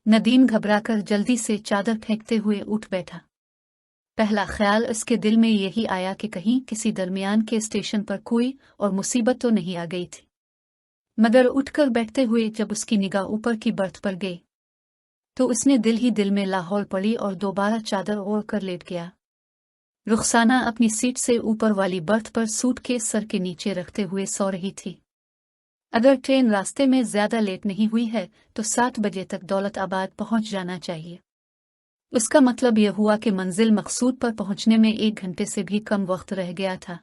नदीम घबराकर जल्दी से चादर फेंकते हुए उठ बैठा। पहला ख्याल उसके दिल में यही आया कि कहीं किसी दरमियान के स्टेशन पर कोई और मुसीबत तो नहीं आ गई थी। मगर उठकर बैठते हुए जब उसकी निगाह ऊपर की बर्थ पर गई तो उसने दिल ही दिल में लाहौल पड़ी और दोबारा चादर ओढ़ कर लेट गया। रुखसाना अपनी सीट से ऊपर वाली बर्थ पर सूटकेस सर के नीचे रखते हुए सो रही थी। अगर ट्रेन रास्ते में ज्यादा लेट नहीं हुई है तो 7 बजे तक दौलताबाद पहुंच जाना चाहिए। उसका मतलब यह हुआ कि मंजिल मकसूद पर पहुंचने में 1 घंटे से भी कम वक्त रह गया था।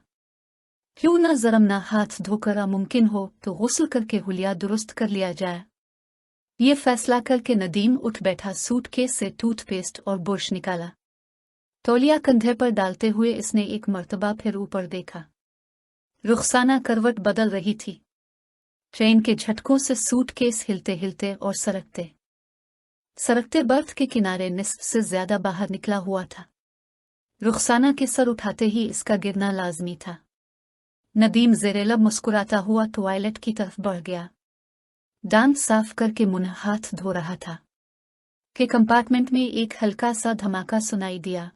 क्यों न जरम ना हाथ धोकर मुमकिन हो तो गुस्ल करके हुलिया दुरुस्त कर लिया जाए। ये फैसला करके नदीम उठ बैठा, सूटकेस से टूथपेस्ट और बुरश निकाला। तौलिया कंधे पर डालते हुए इसने एक मर्तबा फिर ऊपर देखा। रुखसाना करवट बदल रही थी। ट्रेन के झटकों से सूटकेस हिलते हिलते और सरकते बर्थ के किनारे निस्फ से ज्यादा बाहर निकला हुआ था। रुखसाना के सर उठाते ही इसका गिरना लाजमी था। नदीम ज़ेरेलब मुस्कुराता हुआ टॉयलेट की तरफ बढ़ गया। दांत साफ करके मुंह हाथ धो रहा था कि कंपार्टमेंट में एक हल्का सा धमाका सुनाई दिया।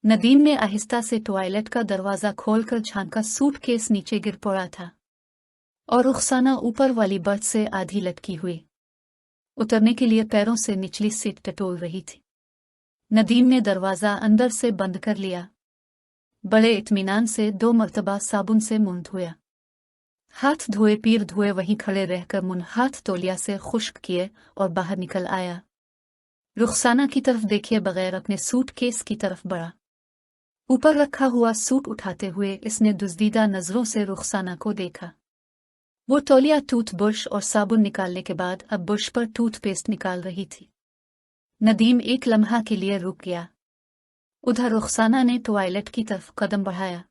नदीम ने आहिस्ता से टॉयलेट का दरवाजा खोलकर झांका। सूटकेस नीचे गिर पड़ा था और रुखसाना ऊपर वाली बर्थ से आधी लटकी हुई उतरने के लिए पैरों से निचली सीट टटोल रही थी। नदीम ने दरवाजा अंदर से बंद कर लिया। बड़े इत्मीनान से 2 मर्तबा साबुन से मुंह धोया। हाथ धोए पीर धोए वहीं खड़े रहकर मुंह हाथ तौलिया से खुश्क किए और बाहर निकल आया। रुखसाना की तरफ देखे बगैर अपने सूटकेस की तरफ बढ़ा। ऊपर रखा हुआ सूट उठाते हुए इसने दुज़दीदा नजरों से रुखसाना को देखा। वो तौलिया, टूथब्रश और साबुन निकालने के बाद अब ब्रश पर टूथपेस्ट निकाल रही थी। नदीम एक लम्हा के लिए रुक गया। उधर रुखसाना ने टॉयलेट की तरफ कदम बढ़ाया।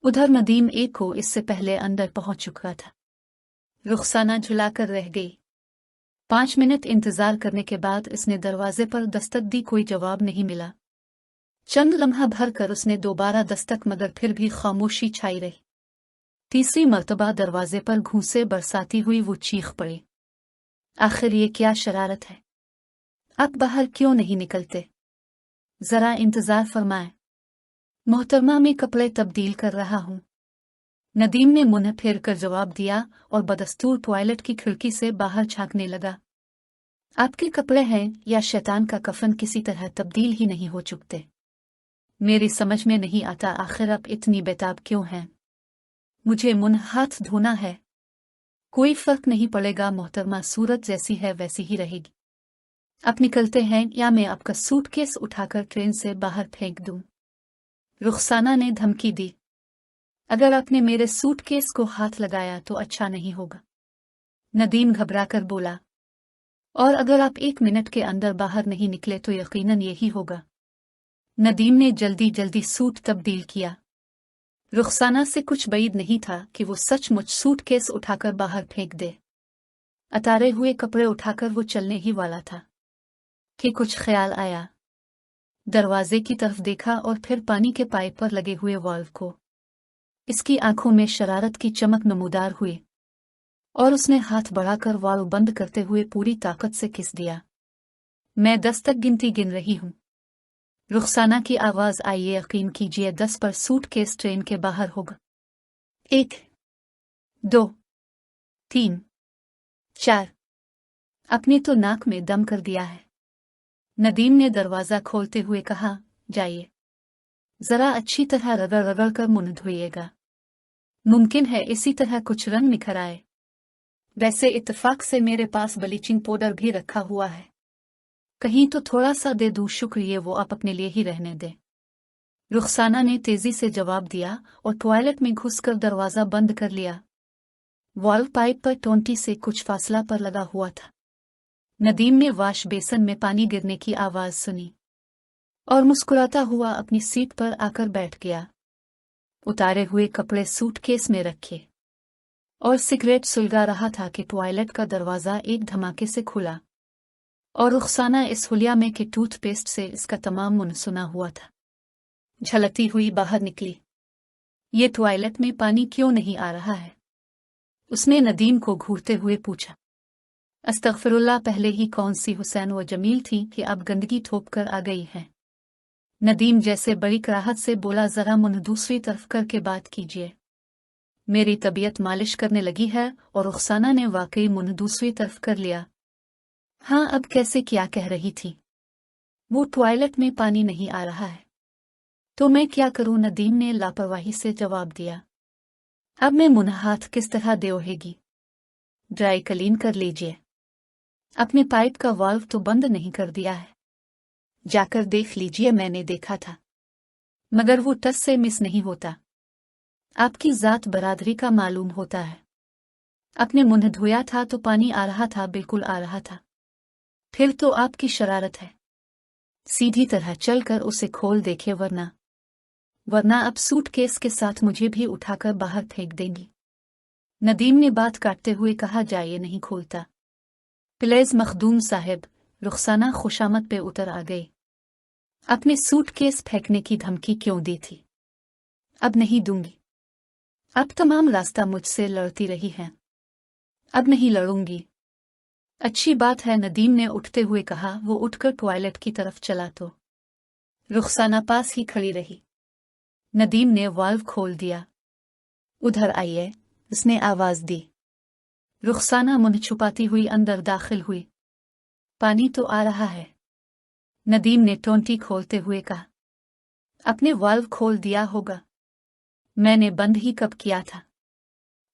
उधर नदीम एक को इससे पहले अंदर पहुंच चुका था। रुखसाना झुलाकर रह गई। 5 मिनट इंतजार करने के बाद इसने दरवाजे पर दस्तक दी। कोई जवाब नहीं मिला। चंद लम्हा भर कर उसने दोबारा दस्तक, मगर फिर भी खामोशी छाई रही। तीसरी मर्तबा दरवाजे पर घूंसे बरसाती हुई वो चीख पड़ी। आखिर ये क्या शरारत है? आप बाहर क्यों नहीं निकलते? जरा इंतजार फरमाए। मोहतरमा, में कपड़े तब्दील कर रहा हूं। नदीम ने मुंह फेर कर जवाब दिया और बदस्तूर टॉयलेट की खिड़की से बाहर झांकने लगा। आपके कपड़े हैं या शैतान का कफन किसी तरह तब्दील ही नहीं हो चुकते। मेरी समझ में नहीं आता आखिर आप इतनी बेताब क्यों हैं। मुझे मुंह हाथ धोना है। कोई फर्क नहीं पड़ेगा मोहतरमा, सूरत जैसी है वैसी ही रहेगी। आप निकलते हैं या मैं आपका सूटकेस उठाकर ट्रेन से बाहर फेंक दूं। रुखसाना ने धमकी दी। अगर आपने मेरे सूटकेस को हाथ लगाया तो अच्छा नहीं होगा। नदीम घबराकर बोला। और अगर आप 1 मिनट के अंदर बाहर नहीं निकले तो यकीनन यही होगा। नदीम ने जल्दी जल्दी सूट तब्दील किया। रुखसाना से कुछ बैद नहीं था कि वो सचमुच सूटकेस उठाकर बाहर फेंक दे। अतारे हुए कपड़े उठाकर वो चलने ही वाला था कि कुछ ख्याल आया। दरवाजे की तरफ देखा और फिर पानी के पाइप पर लगे हुए वाल्व को। इसकी आंखों में शरारत की चमक नमूदार हुई और उसने हाथ बढ़ाकर वाल्व बंद करते हुए पूरी ताकत से खींच दिया। मैं 10 तक गिनती गिन रही हूं। रुखसाना की आवाज आई। ये यकीन कीजिए 10 पर सूटकेस ट्रेन के बाहर होगा। 1, 2, 3, 4। अपनी तो नाक में दम कर दिया है। नदीम ने दरवाजा खोलते हुए कहा, जाइए, जरा अच्छी तरह रगड़ रगड़ कर मुंह धोइएगा। मुमकिन है इसी तरह कुछ रंग निखर आए। वैसे इत्तेफाक से मेरे पास ब्लीचिंग पाउडर भी रखा हुआ है। कहीं तो थोड़ा सा दे दूं। शुक्रिया, वो आप अपने लिए ही रहने दे। रुखसाना ने तेजी से जवाब दिया और टॉयलेट में घुसकर दरवाजा बंद कर लिया। वाल्व पाइप पर टोंटी से कुछ फासला पर लगा हुआ था। नदीम ने वाश बेसन में पानी गिरने की आवाज सुनी और मुस्कुराता हुआ अपनी सीट पर आकर बैठ गया। उतारे हुए कपड़े सूटकेस में रखे और सिगरेट सुलगा रहा था कि टॉयलेट का दरवाजा एक धमाके से खुला और रुखसाना इस हुलिया में कि टूथपेस्ट से इसका तमाम मुंह सुना हुआ था, झलकती हुई बाहर निकली। ये टॉयलेट में पानी क्यों नहीं आ रहा है? उसने नदीम को घूरते हुए पूछा। अस्तगफिरुल्लाह, पहले ही कौन सी हुसैन व जमील थी कि अब गंदगी थोप कर आ गई है। नदीम जैसे बड़ी कराहत से बोला, जरा मुंह दूसरी तरफ करके बात कीजिए। मेरी तबीयत मालिश करने लगी है। और रुखसाना ने वाकई मुंह दूसरी तरफ कर लिया। हाँ, अब कैसे, क्या कह रही थी? वो टॉयलेट में पानी नहीं आ रहा है। तो मैं क्या करूं? नदीम ने लापरवाही से जवाब दिया। अब मैं मुंह हाथ किस तरह दोहेगी? ड्राई क्लीन कर लीजिए। अपने पाइप का वाल्व तो बंद नहीं कर दिया है? जाकर देख लीजिए, मैंने देखा था, मगर वो टस से मिस नहीं होता। आपकी जात बरादरी का मालूम होता है। अपने मुंह धोया था तो पानी आ रहा था, बिल्कुल आ रहा था। फिर तो आपकी शरारत है। सीधी तरह चलकर उसे खोल देखे, वरना अब सूटकेस के साथ मुझे भी उठाकर बाहर फेंक देंगी। नदीम ने बात काटते हुए कहा, जाइए, नहीं खोलता। प्लीज मखदूम साहब। रुखसाना खुशामद पे उतर आ गई। अपने सूटकेस फेंकने की धमकी क्यों दी थी? अब नहीं दूंगी। अब तमाम रास्ता मुझसे लड़ती रही है, अब नहीं लड़ूंगी। अच्छी बात है, नदीम ने उठते हुए कहा। वो उठकर टॉयलेट की तरफ चला तो रुखसाना पास ही खड़ी रही। नदीम ने वाल्व खोल दिया। उधर आइए, उसने आवाज दी। रुखसाना मुंह छुपाती हुई अंदर दाखिल हुई। पानी तो आ रहा है, नदीम ने टोंटी खोलते हुए कहा। अपने वाल्व खोल दिया होगा। मैंने बंद ही कब किया था?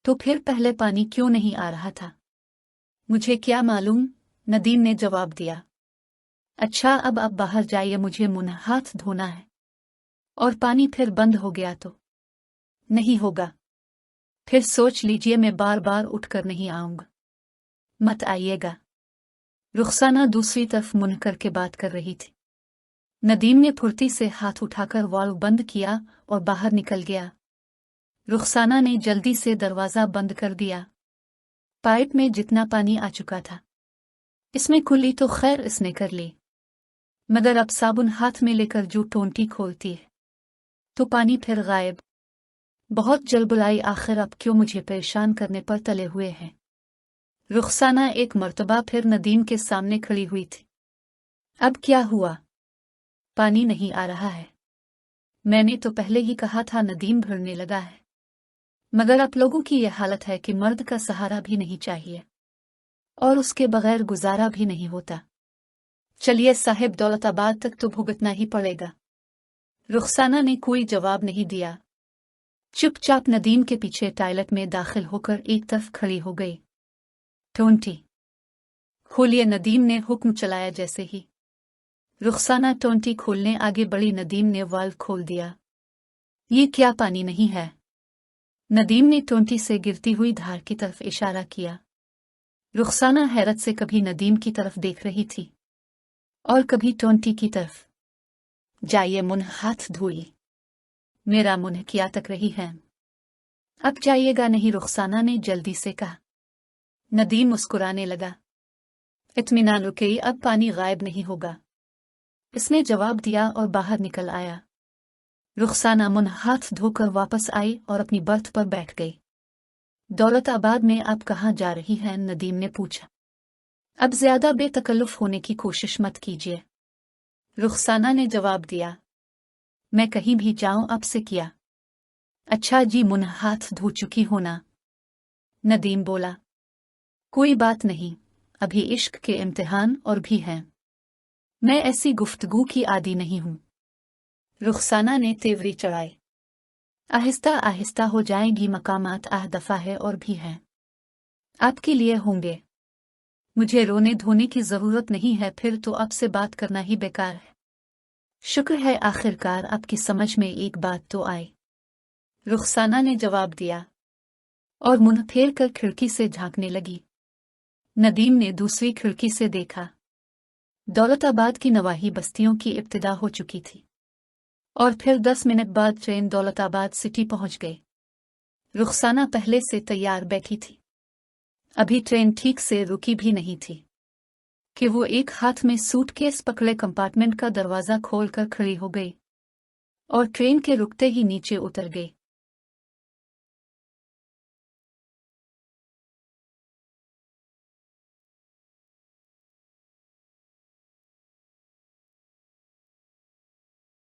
तो फिर पहले पानी क्यों नहीं आ रहा था? मुझे क्या मालूम, नदीम ने जवाब दिया। अच्छा, अब आप बाहर जाइए, मुझे मुंह हाथ धोना है। और पानी फिर बंद हो गया तो? नहीं होगा। फिर सोच लीजिए, मैं बार बार उठकर नहीं आऊंगा। मत आइएगा। रुखसाना दूसरी तरफ मुंह करके बात कर रही थी। नदीम ने फुर्ती से हाथ उठाकर वाल्व बंद किया और बाहर निकल गया। रुखसाना ने जल्दी से दरवाजा बंद कर दिया। पाइप में जितना पानी आ चुका था, इसमें खुली तो खैर इसने कर ली, मगर अब साबुन हाथ में लेकर जो टोंटी खोलती है तो पानी फिर गायब। बहुत जलबुलाई, आखिर अब क्यों मुझे परेशान करने पर तले हुए हैं? रुखसाना एक मर्तबा फिर नदीम के सामने खड़ी हुई थी। अब क्या हुआ? पानी नहीं आ रहा है। मैंने तो पहले ही कहा था। नदीम भरने लगा है। मगर आप लोगों की यह हालत है कि मर्द का सहारा भी नहीं चाहिए और उसके बगैर गुजारा भी नहीं होता। चलिए साहिब, दौलताबाद तक तो भुगतना ही पड़ेगा। रुखसाना ने कोई जवाब नहीं दिया। चुपचाप नदीम के पीछे टॉयलेट में दाखिल होकर एक तरफ खड़ी हो गई। टोंटी खोलिए, नदीम ने हुक्म चलाया। जैसे ही रुखसाना टोंटी खोलने आगे बढ़ी, नदीम ने वाल्व खोल दिया। ये क्या, पानी नहीं है? नदीम ने टोंटी से गिरती हुई धार की तरफ इशारा किया। रुखसाना हैरत से कभी नदीम की तरफ देख रही थी और कभी टोंटी की तरफ। जाइए, मुंह हाथ धोइए। मेरा मुंह क्या तक रही है? अब जाइएगा नहीं, रुखसाना ने जल्दी से कहा। नदीम मुस्कुराने लगा। इत्मीनान रुके, अब पानी गायब नहीं होगा, इसने जवाब दिया और बाहर निकल आया। रुखसाना मुंह हाथ धोकर वापस आई और अपनी बर्थ पर बैठ गई। दौलताबाद में आप कहाँ जा रही हैं? नदीम ने पूछा। अब ज्यादा बेतकल्लुफ होने की कोशिश मत कीजिए, रुखसाना ने जवाब दिया। मैं कहीं भी जाऊं आपसे क्या? अच्छा जी, मुंह हाथ धो चुकी हो ना? नदीम बोला। कोई बात नहीं, अभी इश्क के इम्तिहान और भी हैं। मैं ऐसी गुफ्तगू की आदी नहीं हूं। रुखसाना ने तेवरी चढ़ाई। आहिस्ता आहिस्ता हो जाएंगी, मकामात आह दफा है और भी हैं। आपके लिए होंगे। मुझे रोने धोने की जरूरत नहीं है, फिर तो आपसे बात करना ही बेकार है। शुक्र है आखिरकार आपकी समझ में एक बात तो आई, रुखसाना ने जवाब दिया और मुंह फेर कर खिड़की से झांकने लगी। नदीम ने दूसरी खिड़की से देखा। दौलताबाद की नवाही बस्तियों की इब्तिदा हो चुकी थी और फिर 10 मिनट बाद ट्रेन दौलताबाद सिटी पहुंच गई। रुखसाना पहले से तैयार बैठी थी। अभी ट्रेन ठीक से रुकी भी नहीं थी कि वो एक हाथ में सूटकेस पकड़े कंपार्टमेंट का दरवाजा खोलकर खड़ी हो गई और ट्रेन के रुकते ही नीचे उतर गई।